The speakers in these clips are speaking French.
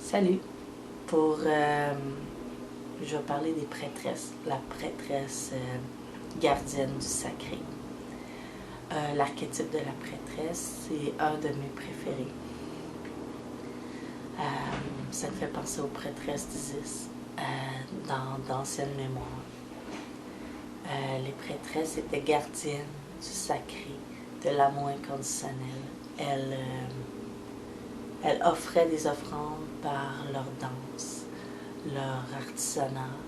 Salut! Je vais parler des prêtresses. La prêtresse gardienne du sacré. L'archétype de la prêtresse, c'est un de mes préférés. Ça me fait penser aux prêtresses d'Isis dans d'anciennes mémoires. Les prêtresses étaient gardiennes du sacré, de l'amour inconditionnel. Elles offraient des offrandes par leur danse, leur artisanat,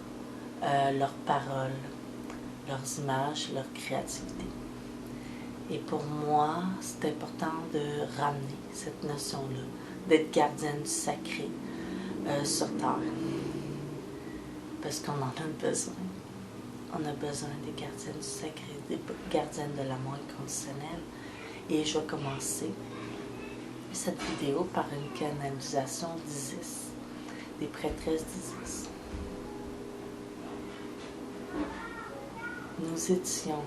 leurs paroles, leurs images, leur créativité. Et pour moi, c'est important de ramener cette notion-là, d'être gardienne du sacré sur Terre. Parce qu'on en a besoin. On a besoin des gardiennes du sacré, des gardiennes de l'amour inconditionnel. Et je vais commencer cette vidéo par une canalisation d'Isis, des prêtresses d'Isis. Nous étions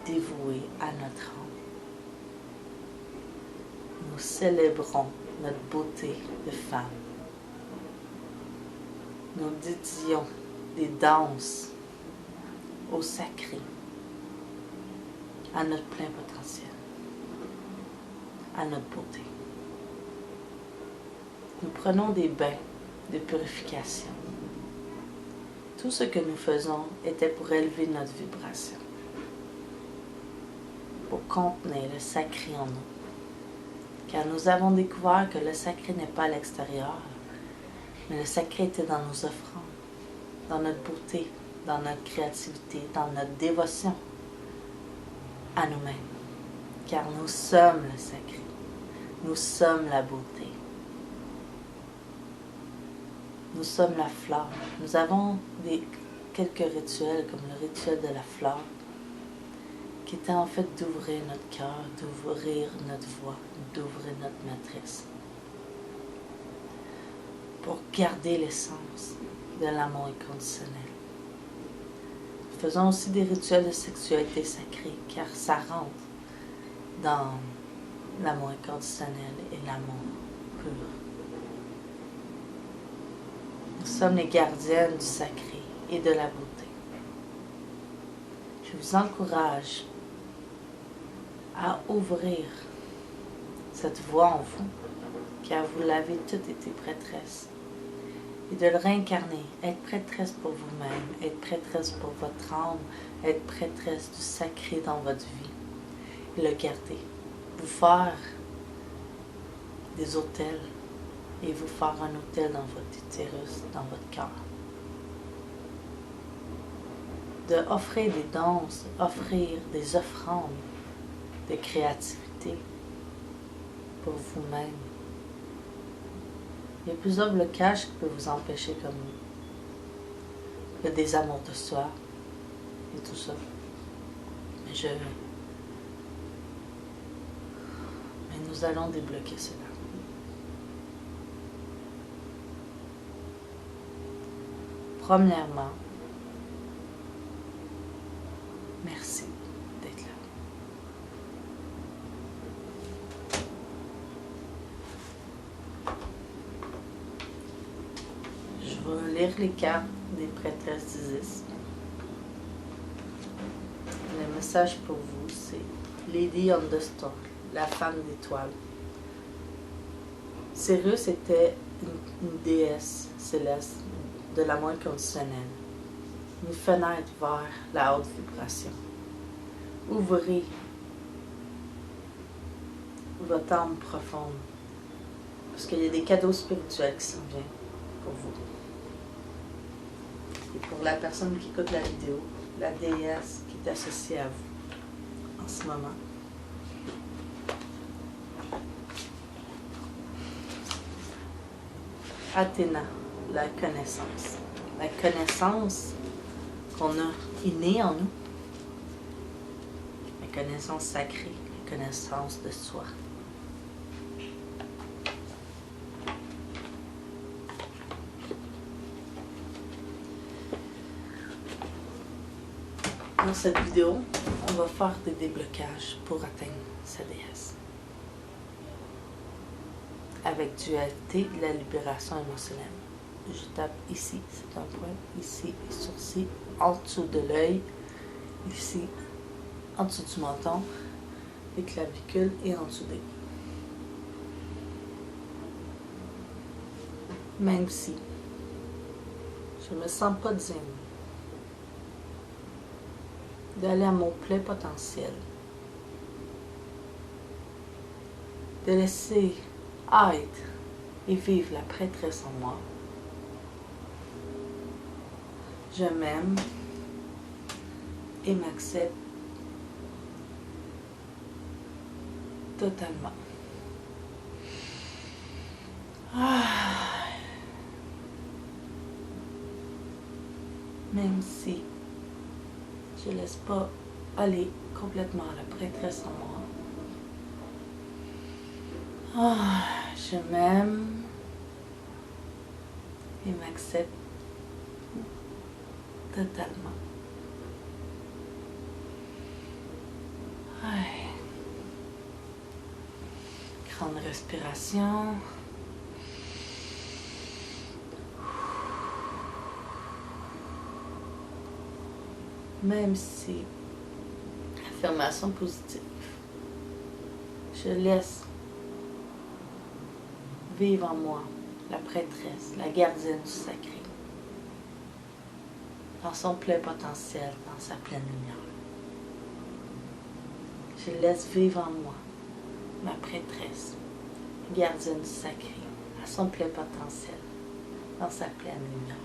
dévoués à notre âme. Nous célébrons notre beauté de femme. Nous dédions des danses au sacré, à notre plein potentiel, à notre beauté. Nous prenons des bains de purification. Tout ce que nous faisons était pour élever notre vibration, pour contenir le sacré en nous. Car nous avons découvert que le sacré n'est pas à l'extérieur, mais le sacré était dans nos offrandes, dans notre beauté, dans notre créativité, dans notre dévotion à nous-mêmes. Car nous sommes le sacré, nous sommes la beauté, nous sommes la fleur. Nous avons quelques rituels, comme le rituel de la fleur, qui était en fait d'ouvrir notre cœur, d'ouvrir notre voix, d'ouvrir notre matrice, pour garder l'essence de l'amour inconditionnel. Nous faisons aussi des rituels de sexualité sacrée, car ça rentre dans l'amour inconditionnel et l'amour pur. Nous sommes les gardiennes du sacré et de la beauté. Je vous encourage à ouvrir cette voie en vous, car vous l'avez toutes été prêtresse, et de le réincarner, être prêtresse pour vous-même, être prêtresse pour votre âme, être prêtresse du sacré dans votre vie, et le garder. Vous faire des autels, et vous faire un autel dans votre utérus, dans votre cœur. De offrir des danses, offrir des offrandes de créativité pour vous-même. Il y a plusieurs blocages qui peuvent vous empêcher, comme le désamour de soi et tout ça. Mais nous allons débloquer cela. Premièrement, merci d'être là. Je vais lire les cartes des prêtresses d'Isis. Le message pour vous, c'est Lady on the Star, la femme d'étoiles. Sirius était une déesse céleste de l'amour inconditionnel, une fenêtre vers la haute vibration. Ouvrez votre âme profonde, parce qu'il y a des cadeaux spirituels qui s'en viennent pour vous. Et pour la personne qui écoute la vidéo, la déesse qui est associée à vous en ce moment. Athéna, la connaissance. La connaissance qu'on a innée en nous. La connaissance sacrée, la connaissance de soi. Dans cette vidéo, on va faire des déblocages pour atteindre sa déesse. avec dualité de la libération émotionnelle. Je tape ici, c'est un point, ici, les sourcils, en dessous de l'œil, ici, en dessous du menton, les clavicules et en dessous des yeux. Même si je ne me sens pas digne d'aller à mon plein potentiel, de laisser être et vivre la prêtresse en moi. Je m'aime et m'accepte totalement. Même si je ne laisse pas aller complètement la prêtresse en moi. Je m'aime et m'accepte totalement. Grande respiration. Même si, affirmation positive, je laisse vivre en moi la prêtresse, la gardienne du sacré, dans son plein potentiel, dans sa pleine lumière. Je laisse vivre en moi ma prêtresse, gardienne du sacré, à son plein potentiel, dans sa pleine lumière.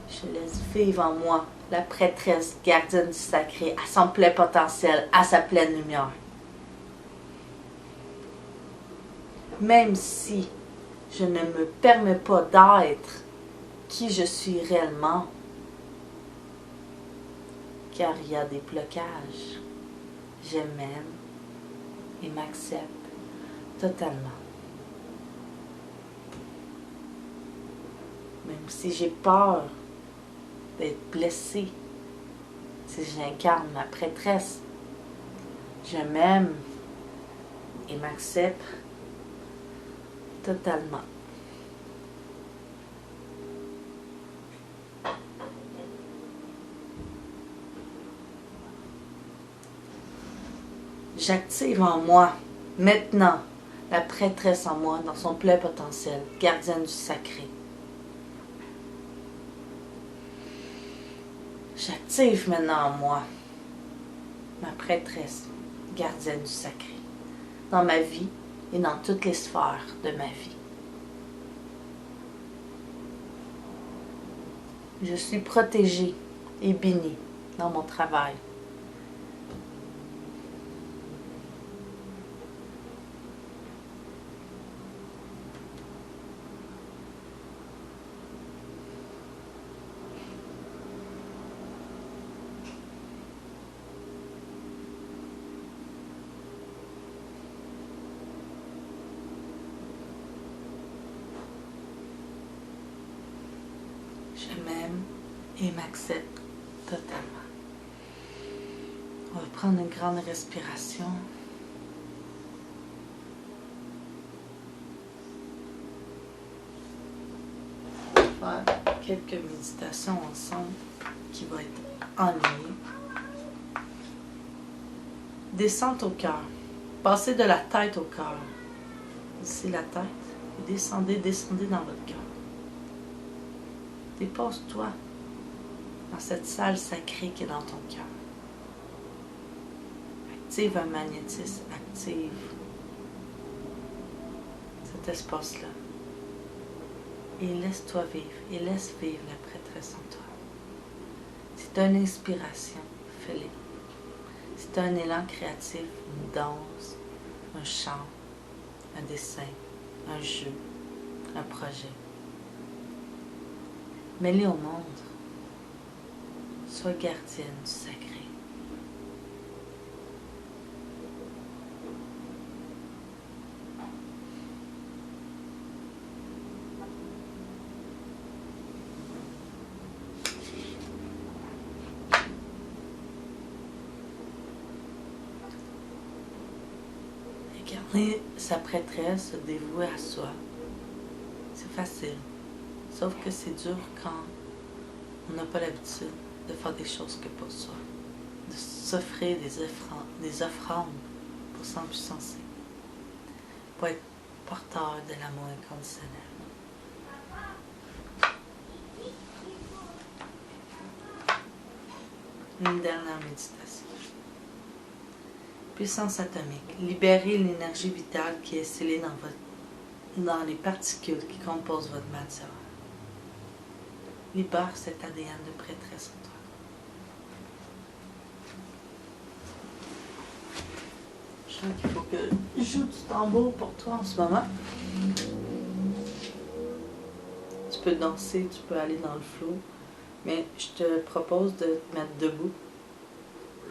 Je laisse vivre en moi la prêtresse, gardienne du sacré, à son plein potentiel, à sa pleine lumière. Même si je ne me permets pas d'être qui je suis réellement, car il y a des blocages, je m'aime et m'accepte totalement. Même si j'ai peur d'être blessée, si j'incarne ma prêtresse, je m'aime et m'accepte totalement. J'active en moi, maintenant, la prêtresse en moi dans son plein potentiel, gardienne du sacré. J'active maintenant en moi ma prêtresse, gardienne du sacré, dans ma vie et dans toutes les sphères de ma vie. Je suis protégée et bénie dans mon travail. Je m'aime et m'accepte totalement. On va prendre une grande respiration. On va faire quelques méditations ensemble qui vont être en ligne. Descente au cœur. Passez de la tête au cœur. Ici la tête. Et descendez dans votre cœur. Dépose-toi dans cette salle sacrée qui est dans ton cœur. Active un magnétisme, active cet espace-là. Et laisse-toi vivre, et laisse vivre la prêtresse en toi. Si tu as une inspiration, fais-le. Si tu as un élan créatif, une danse, un chant, un dessin, un jeu, un projet, mets-les au monde. Sois gardienne du sacré. Et sa prêtresse se dévouer à soi. C'est facile. Sauf que c'est dur quand on n'a pas l'habitude de faire des choses que pour soi. De s'offrir des offrandes pour s'empuissancer. Pour être porteur de l'amour inconditionnel. Une dernière méditation. Puissance atomique. Libérez l'énergie vitale qui est scellée dans les particules qui composent votre matière. Libère cet ADN de prêtresse en toi. Je sens qu'il faut que je joue du tambour pour toi en ce moment. Tu peux danser, tu peux aller dans le flow, mais je te propose de te mettre debout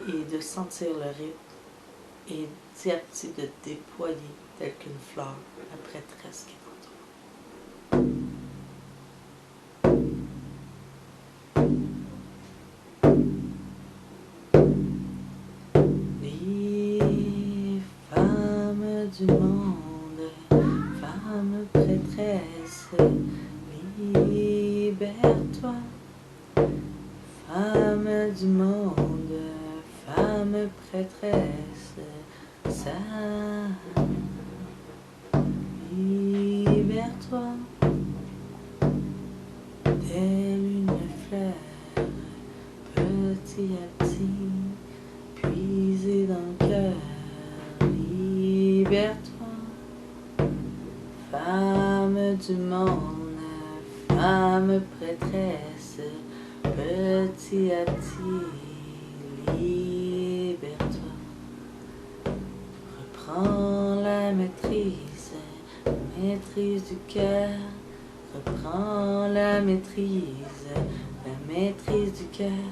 et de sentir le rythme et petit à petit de te déployer telle qu'une fleur, la prêtresse qui est en toi. Les femmes du monde, femmes prêtresses, libère-toi. Femme du monde, femme prêtresse, sainte, libère-toi, telle une fleur, petit à petit, puisée dans le cœur, libère-toi, femme du monde, femme prêtresse, petit à petit, libère-toi. Reprends la maîtrise du cœur. Reprends la maîtrise du cœur.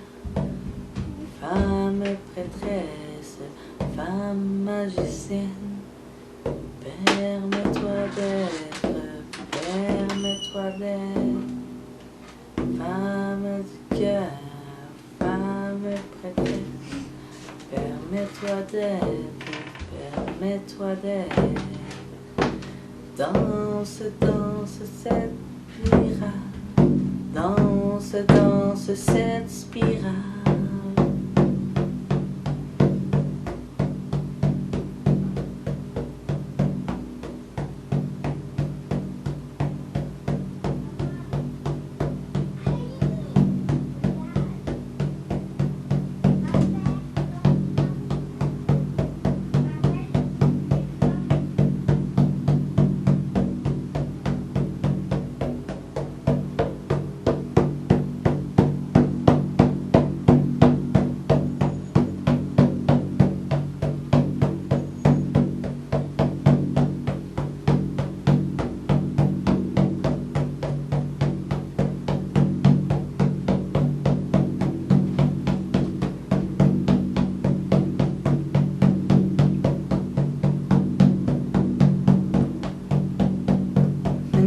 Femme prêtresse, femme magicienne, permets-toi d'être, permets-toi d'être. Femme du cœur, femme prêtresse, permets-toi d'être, permets-toi d'être. Danse, danse cette spirale, danse, danse cette spirale.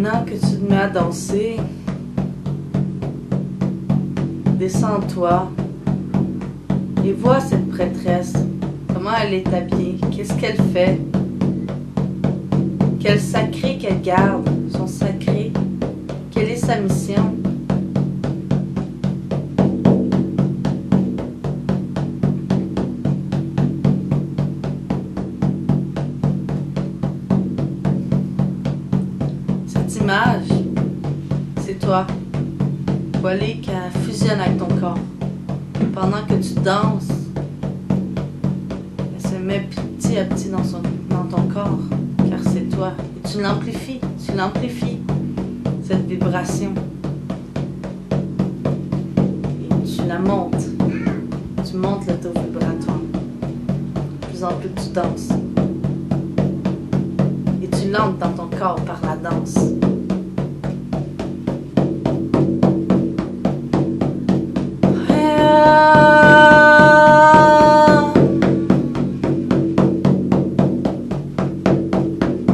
Maintenant que tu te mets à danser, descends en toi et vois cette prêtresse, comment elle est habillée, qu'est-ce qu'elle fait, quel sacré qu'elle garde, son sacré, quelle est sa mission. Image, c'est toi. Voilà qu'elle fusionne avec ton corps. Pendant que tu danses, elle se met petit à petit dans ton corps, car c'est toi. Et tu l'amplifies, cette vibration. Et tu la montes. Tu montes le taux vibratoire. De plus en plus tu danses. Et tu l'entres dans ton corps par la danse.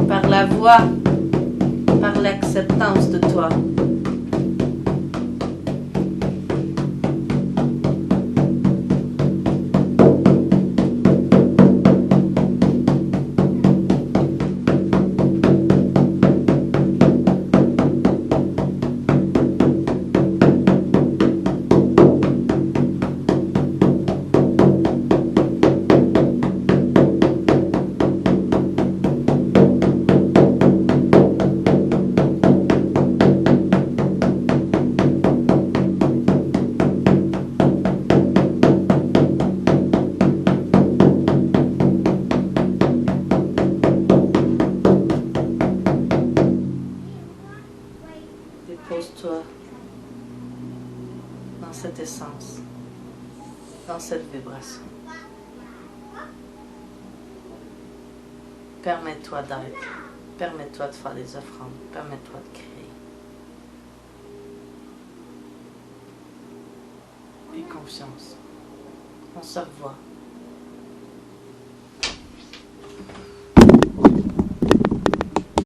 Par la voix, par l'acceptance de toi. dans cette vibration. Permets-toi d'être. Permets-toi de faire des offrandes. Permets-toi de créer. Et confiance. On se revoit.